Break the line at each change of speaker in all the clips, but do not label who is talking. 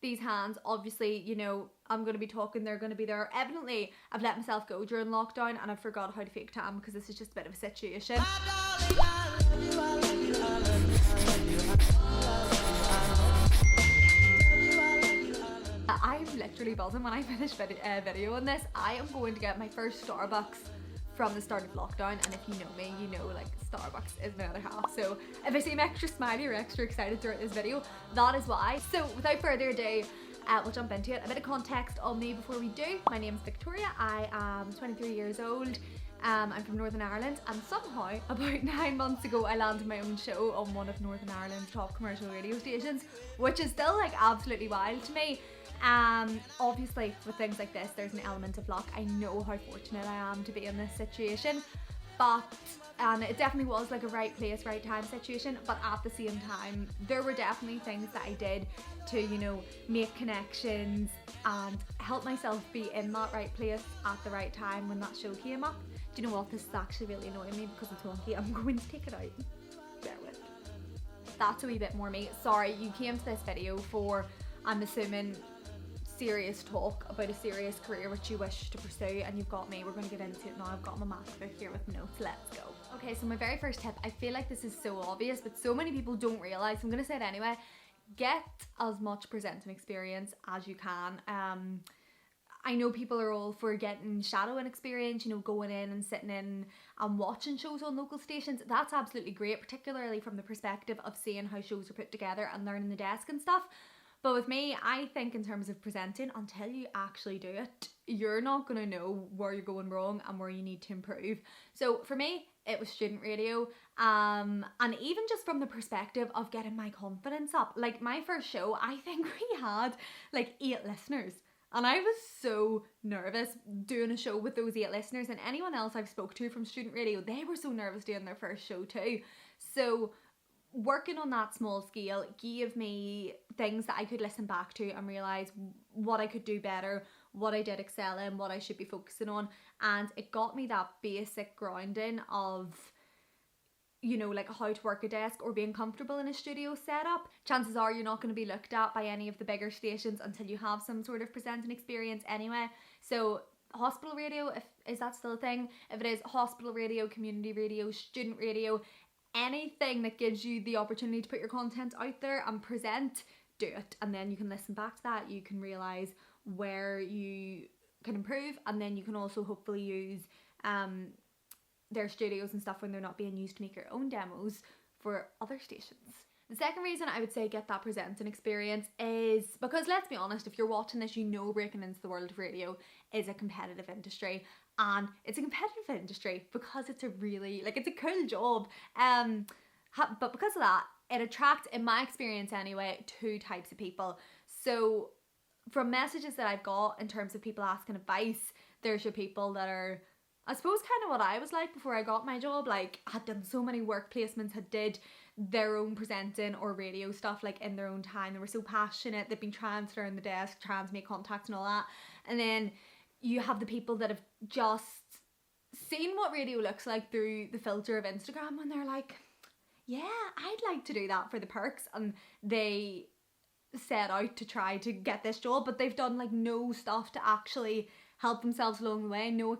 these hands, obviously, you know, I'm going to be talking, they're going to be there. Evidently, I've let myself go during lockdown and I forgot how to fake tan because this is just a bit of a situation. I'm literally buzzing when I finish video on this. I am going to get my first Starbucks from the start of lockdown, and if you know me, you know like Starbucks is my other half. So if I seem extra smiley or extra excited throughout this video, that is why. So without further ado, we'll jump into it. A bit of context on me before we do. My name is Victoria. I am 23 years old. I'm from Northern Ireland, and somehow about 9 months ago I landed my own show on one of Northern Ireland's top commercial radio stations, which is still like absolutely wild to me. Obviously with things like this there's an element of luck. I know how fortunate I am to be in this situation, but it definitely was like a right place, right time situation, but at the same time there were definitely things that I did to, you know, make connections and help myself be in that right place at the right time when that show came up. Do you know what, this is actually really annoying me because it's wonky. I'm going to take it out. Bear with. That's a wee bit more me. Sorry, you came to this video for, I'm assuming, serious talk about a serious career which you wish to pursue, and you've got me. We're going to get into it now. I've got my MacBook here with notes. Let's go. Okay, so my very first tip, I feel like this is so obvious but so many people don't realise, so I'm going to say it anyway. Get as much presenting experience as you can. I know people are all for getting shadowing experience, you know, going in and sitting in and watching shows on local stations. That's absolutely great, particularly from the perspective of seeing how shows are put together and learning the desk and stuff. But with me, I think in terms of presenting, until you actually do it, you're not going to know where you're going wrong and where you need to improve. So for me, it was student radio, and even just from the perspective of getting my confidence up. Like my first show, I think we had like 8 listeners. And I was so nervous doing a show with those 8 listeners, and anyone else I've spoke to from student radio, they were so nervous doing their first show too. So working on that small scale gave me things that I could listen back to and realise what I could do better, what I did excel in, what I should be focusing on, and it got me that basic grounding of, you know, like how to work a desk or being comfortable in a studio setup. Chances are you're not going to be looked at by any of the bigger stations until you have some sort of presenting experience anyway. So hospital radio, is that still a thing? If it is, hospital radio, community radio, student radio, anything that gives you the opportunity to put your content out there and present, do it. And then you can listen back to that, you can realise where you can improve, and then you can also hopefully use their studios and stuff when they're not being used to make your own demos for other stations. The second reason I would say get that presenting experience is because, let's be honest, if you're watching this, you know breaking into the world of radio is a competitive industry, and it's a competitive industry because it's a really, like, it's a cool job, but because of that, it attracts, in my experience anyway, 2 types of people. So from messages that I've got in terms of people asking advice, there's your people that are, I suppose, kind of what I was like before I got my job. Like, had done so many work placements, had did their own presenting or radio stuff like in their own time. They were so passionate, they've been trying to learn the desk, trying to make contacts and all that. And then you have the people that have just seen what radio looks like through the filter of Instagram, and they're like, yeah, I'd like to do that for the perks, and they set out to try to get this job, but they've done like no stuff to actually help themselves along the way. No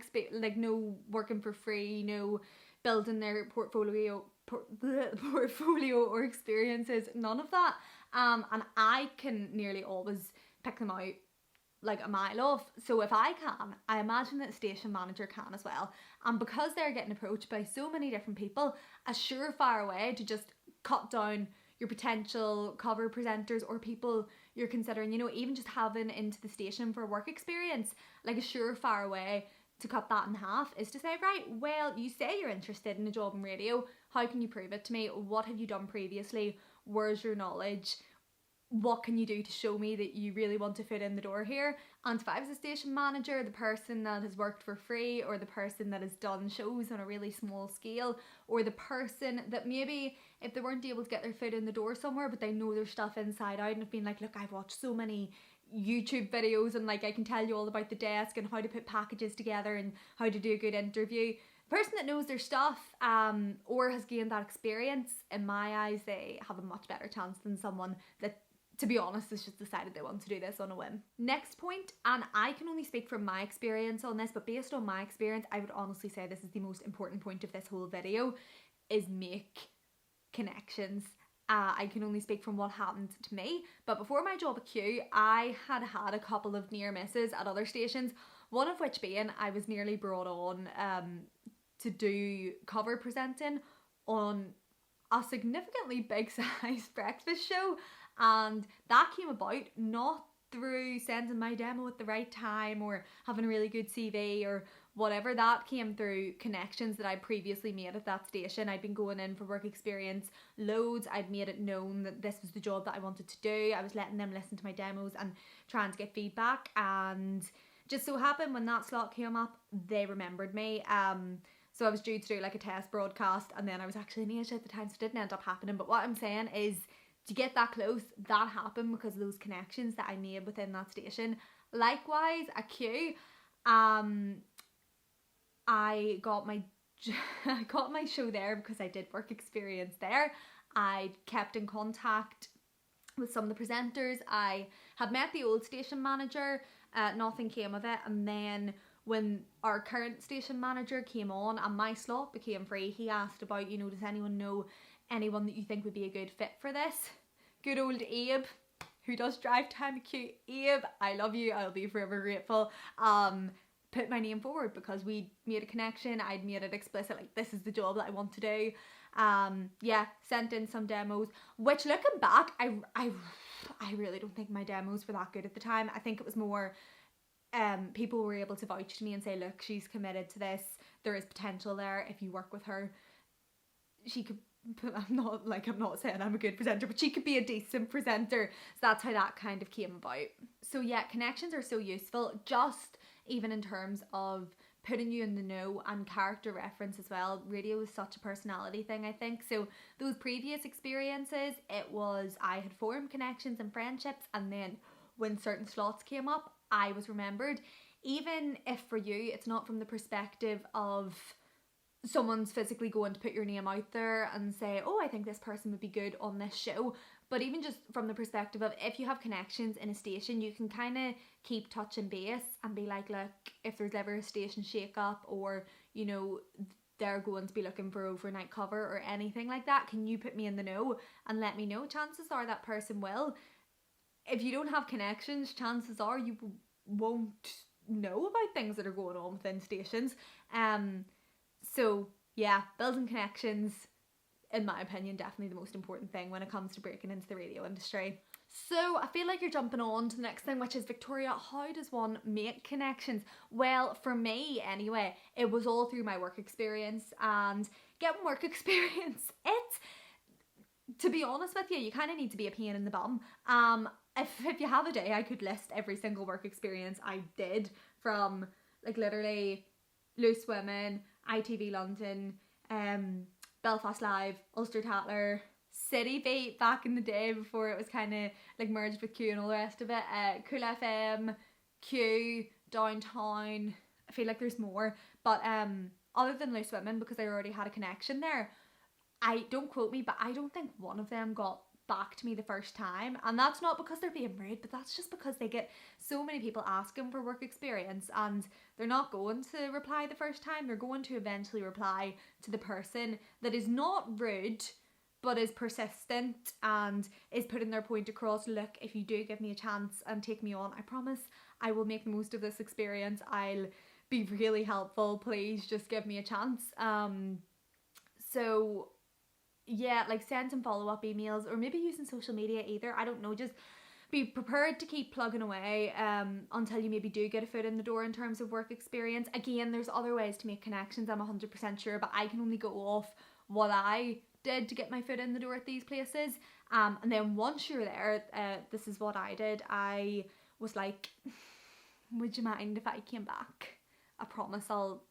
no working for free, no building their portfolio or experiences, none of that. And I can nearly always pick them out like a mile off. So if I can, I imagine that a station manager can as well. And because they're getting approached by so many different people, a surefire way to just cut down your potential cover presenters or people you're considering, you know, even just having into the station for work experience, like a surefire way to cut that in half is to say, right, well, you say you're interested in a job in radio, how can you prove it to me? What have you done previously? Where's your knowledge? What can you do to show me that you really want to fit in the door here? And if I was a station manager, the person that has worked for free, or the person that has done shows on a really small scale, or the person that maybe if they weren't able to get their foot in the door somewhere but they know their stuff inside out and have been like, look, I've watched so many YouTube videos and like I can tell you all about the desk and how to put packages together and how to do a good interview. Person that knows their stuff or has gained that experience, in my eyes, they have a much better chance than someone that to be honest, has just decided they want to do this on a whim. Next point, and I can only speak from my experience on this, but based on my experience, I would honestly say this is the most important point of this whole video, is make connections. I can only speak from what happened to me, but before my job at Q, I had a couple of near misses at other stations, one of which being I was nearly brought on to do cover presenting on a significantly big size breakfast show, and that came about not through sending my demo at the right time or having a really good CV or whatever. That came through connections that I'd previously made at that station. I'd been going in for work experience loads. I'd made it known that this was the job that I wanted to do. I was letting them listen to my demos and trying to get feedback, and just so happened when that slot came up, they remembered me. So I was due to do like a test broadcast, and then I was actually in Asia at the time, so it didn't end up happening. But what I'm saying is, to get that close, that happened because of those connections that I made within that station. Likewise, at Q, I got my show there because I did work experience there. I kept in contact with some of the presenters. I had met the old station manager. Nothing came of it, and then when our current station manager came on and my slot became free, he asked about, you know, does anyone know anyone that you think would be a good fit for this? Good old Abe, who does drive time at Q. Abe, I love you, I'll be forever grateful. Put my name forward because we made a connection. I'd made it explicit, like, this is the job that I want to do. Sent in some demos, which looking back, I really don't think my demos were that good at the time. I think it was more people were able to vouch to me and say, look, she's committed to this, there is potential there. If you work with her, she could, I'm not saying I'm a good presenter, but she could be a decent presenter. So that's how that kind of came about. So yeah, connections are so useful, just even in terms of putting you in the know and character reference as well. Radio is such a personality thing, I think. So those previous experiences, it was I had formed connections and friendships, and then when certain slots came up, I was remembered. Even if for you it's not from the perspective of someone's physically going to put your name out there and say, oh, I think this person would be good on this show, but even just from the perspective of if you have connections in a station, you can kind of keep touching base and be like, look, if there's ever a station shake up, or you know they're going to be looking for overnight cover or anything like that, can you put me in the know and let me know? Chances are that person will. If you don't have connections, chances are you won't know about things that are going on within stations. So yeah, building connections, in my opinion, definitely the most important thing when it comes to breaking into the radio industry. So I feel like you're jumping on to the next thing, which is, Victoria, how does one make connections? Well, for me anyway, it was all through my work experience, and getting work experience, to be honest with you kind of need to be a pain in the bum. If you have a day, I could list every single work experience I did, from like literally Loose Women, ITV London, Belfast Live, Ulster Tatler, City Beat back in the day before it was kind of like merged with Q and all the rest of it, Cool FM, Q, Downtown. I feel like there's more, but other than Loose Women, because I already had a connection there, don't quote me, but I don't think one of them got back to me the first time, and that's not because they're being rude, but that's just because they get so many people asking for work experience, and they're not going to reply the first time. They're going to eventually reply to the person that is not rude but is persistent and is putting their point across. Look, if you do give me a chance and take me on, I promise I will make the most of this experience. I'll be really helpful. Please just give me a chance. So yeah, like send some follow-up emails, or maybe using social media either. I don't know, just be prepared to keep plugging away until you maybe do get a foot in the door in terms of work experience. Again, there's other ways to make connections, I'm 100% sure, but I can only go off what I did to get my foot in the door at these places. And then once you're there, this is what I did. I was like, would you mind if I came back? I promise I'll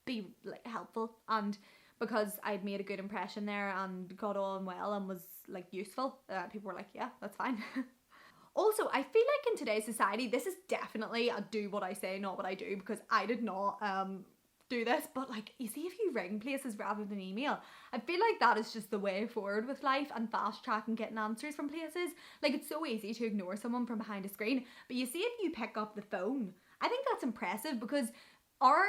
be like helpful. And because I'd made a good impression there and got on well and was like useful, people were like, yeah, that's fine. Also, I feel like in today's society, this is definitely a do what I say, not what I do, because I did not do this, but like, you see, if you ring places rather than email, I feel like that is just the way forward with life and fast track and getting answers from places. Like, it's so easy to ignore someone from behind a screen, but you see, if you pick up the phone, I think that's impressive, because our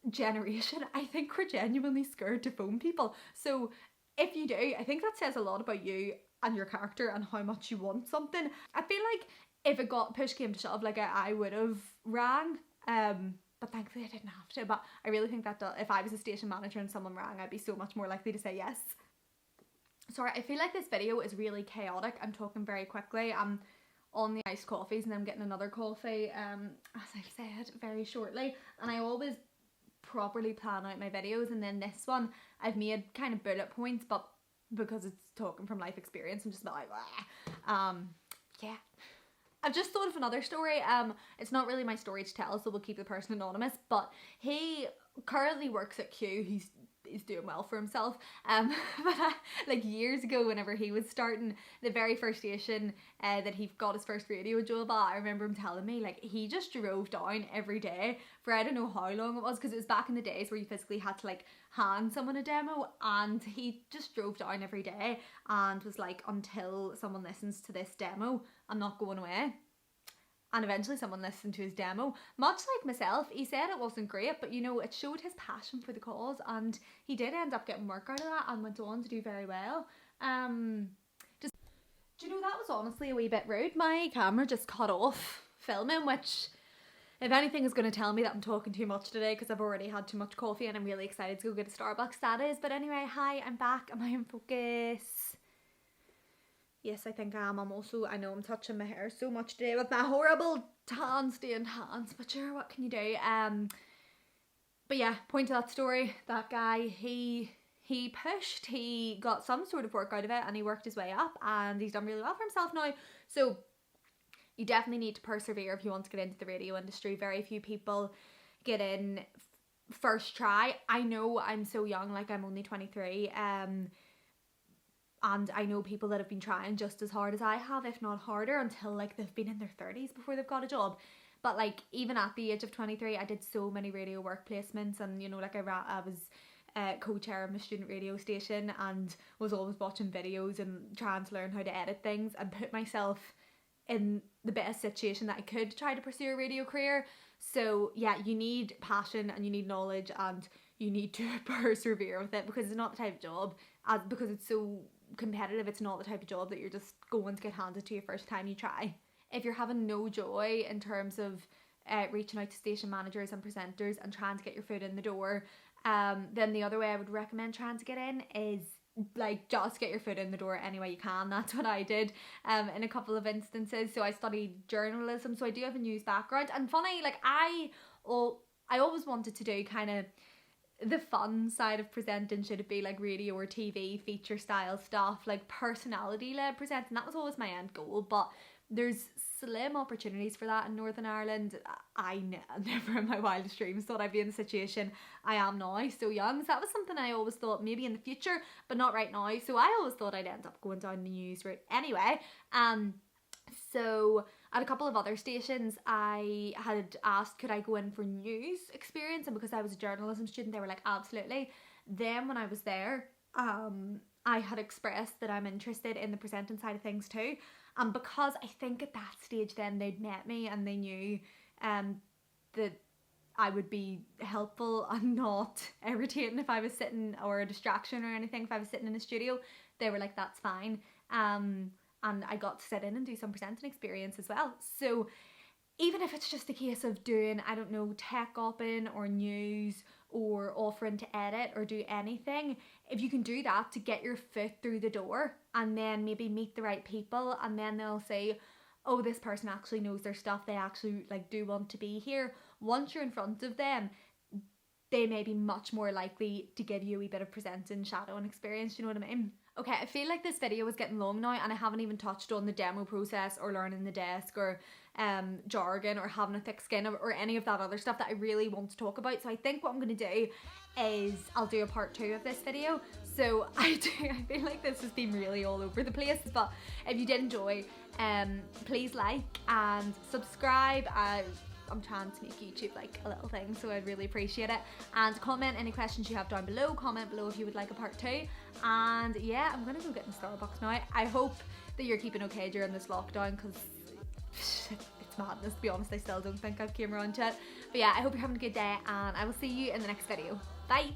generation, I think we're genuinely scared to phone people. So if you do, I think that says a lot about you and your character and how much you want something. I feel like if it got push came to shove, like I would have rang, but thankfully I didn't have to. But I really think that if I was a station manager and someone rang, I'd be so much more likely to say yes. Sorry, I feel like this video is really chaotic. I'm talking very quickly. I'm on the iced coffees and I'm getting another coffee, as I've said, very shortly. And I always properly plan out my videos, and then this one I've made kind of bullet points, but because it's talking from life experience, I'm just like, yeah. I've just thought of another story. It's not really my story to tell, so we'll keep the person anonymous, but he currently works at Q. He's doing well for himself. But like years ago, whenever he was starting, the very first station that he got his first radio job at, I remember him telling me, like, he just drove down every day for I don't know how long it was, because it was back in the days where you physically had to like hand someone a demo, and he just drove down every day and was like, until someone listens to this demo, I'm not going away. And eventually someone listened to his demo. Much like myself, he said it wasn't great, but you know, it showed his passion for the cause, and he did end up getting work out of that and went on to do very well. Do you know, that was honestly a wee bit rude. My camera just cut off filming, which, if anything, is going to tell me that I'm talking too much today, because I've already had too much coffee and I'm really excited to go get a Starbucks, that is. But anyway, hi, I'm back. Am I in focus? Yes, I think I am. I know I'm touching my hair so much today with my horrible tan stained hands, but sure, what can you do? But yeah, point to that story, that guy, he pushed, he got some sort of work out of it, and he worked his way up, and he's done really well for himself now. So you definitely need to persevere if you want to get into the radio industry. Very few people get in first try. I know I'm so young, like I'm only 23, and I know people that have been trying just as hard as I have, if not harder, until like they've been in their 30s before they've got a job. But like, even at the age of 23, I did so many radio work placements, and you know, like I was co-chair of my student radio station and was always watching videos and trying to learn how to edit things and put myself in the best situation that I could to try to pursue a radio career. So yeah, you need passion and you need knowledge and you need to persevere with it, because it's not the type of job, because it's so competitive, it's not the type of job that you're just going to get handed to you first time you try. If you're having no joy in terms of reaching out to station managers and presenters and trying to get your foot in the door, then the other way I would recommend trying to get in is like just get your foot in the door any way you can. That's what I did in a couple of instances. So I studied journalism, so I do have a news background, and funny, like I always wanted to do kind of the fun side of presenting. Should it be like radio or TV feature style stuff, like personality led presenting? That was always my end goal, but there's slim opportunities for that in Northern Ireland. I never in my wildest dreams thought I'd be in the situation I am now, so young. So that was something I always thought maybe in the future, but not right now. So I always thought I'd end up going down the news route anyway. So at a couple of other stations, I had asked could I go in for news experience, and because I was a journalism student, they were like, absolutely. Then when I was there, I had expressed that I'm interested in the presenting side of things too, and because I think at that stage then they'd met me and they knew that I would be helpful and not irritating if I was sitting, or a distraction or anything if I was sitting in a studio. They were like, that's fine. And I got to sit in and do some presenting experience as well. So even if it's just a case of doing, I don't know, tech opping or news or offering to edit or do anything, if you can do that to get your foot through the door and then maybe meet the right people, and then they'll say, oh, this person actually knows their stuff, they actually like do want to be here. Once you're in front of them, they may be much more likely to give you a wee bit of presenting, shadowing experience, you know what I mean? Okay, I feel like this video is getting long now, and I haven't even touched on the demo process or learning the desk or jargon or having a thick skin or any of that other stuff that I really want to talk about. So I think what I'm going to do is I'll do a part 2 of this video. So I feel like this has been really all over the place, but if you did enjoy, please like and subscribe. I'm trying to make YouTube like a little thing, so I'd really appreciate it. And comment any questions you have down below. Comment below if you would like a part 2. And yeah, I'm gonna go get in Starbucks now. I hope that you're keeping okay during this lockdown, because it's madness, to be honest. I still don't think I've came around to it. But yeah, I hope you're having a good day, and I will see you in the next video. Bye!